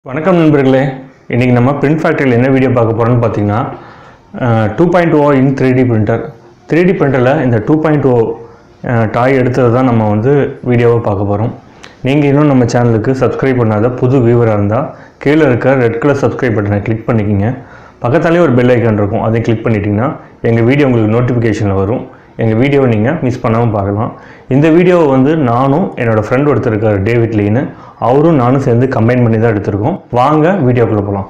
வணக்கம் நண்பர்களே, இன்றைக்கி நம்ம பிரிண்ட் ஃபேக்டரியில் என்ன வீடியோ பார்க்க போகிறோன்னு பார்த்தீங்கன்னா 2.0 இன் 3D பிரிண்டர். 3D பிரிண்டரில் இந்த 2.0 டாய் எடுத்தது தான் நம்ம வீடியோவை பார்க்க போகிறோம். நீங்கள் இன்னும் நம்ம சேனலுக்கு சப்ஸ்கிரைப் பண்ணாத புது வியூவராக இருந்தால் கீழே இருக்க ரெட் கலர் சப்ஸ்கிரைப் பட்டனை கிளிக் பண்ணிக்கிங்க. பக்கத்தாலே ஒரு பெல் ஐக்கான் இருக்கும், அதை கிளிக் பண்ணிட்டீங்கன்னா எங்கள் வீடியோ உங்களுக்கு நோட்டிஃபிகேஷனில் வரும். எங்கள் வீடியோவை நீங்கள் மிஸ் பண்ணாமல் பார்க்கலாம். இந்த வீடியோவை நானும் என்னோடய ஃப்ரெண்ட் ஒருத்தர் இருக்கார் டேவிட் லீன்னு, அவரும் நானும் சேர்ந்து கம்பைன் பண்ணி தான் எடுத்திருக்கோம். வாங்க வீடியோக்குள்ளே போகலாம்.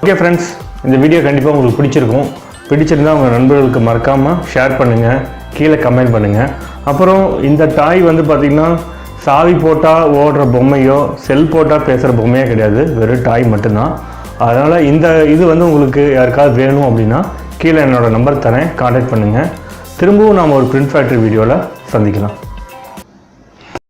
ஓகே ஃப்ரெண்ட்ஸ், இந்த வீடியோ கண்டிப்பாக உங்களுக்கு பிடிச்சிருக்கும். பிடிச்சிருந்தால் உங்கள் நண்பர்களுக்கு மறக்காமல் ஷேர் பண்ணுங்கள், கீழே கமெண்ட் பண்ணுங்கள். அப்புறம் இந்த டாய் வந்து பார்த்திங்கன்னா சாவி போட்டால் ஓடுற பொம்மையோ செல் போட்டால் பேசுகிற பொம்மையோ கிடையாது, வெறும் டாய் மட்டும்தான். அதனால் இந்த இது வந்து உங்களுக்கு யாருக்காவது வேணும் அப்படின்னா கீழே என்னோடய நம்பர் தரேன், கான்டாக்ட் பண்ணுங்கள். திரும்பவும் நாம் ஒரு பிரிண்ட் ஃபேக்ட்ரி வீடியோவில் சந்திக்கலாம்.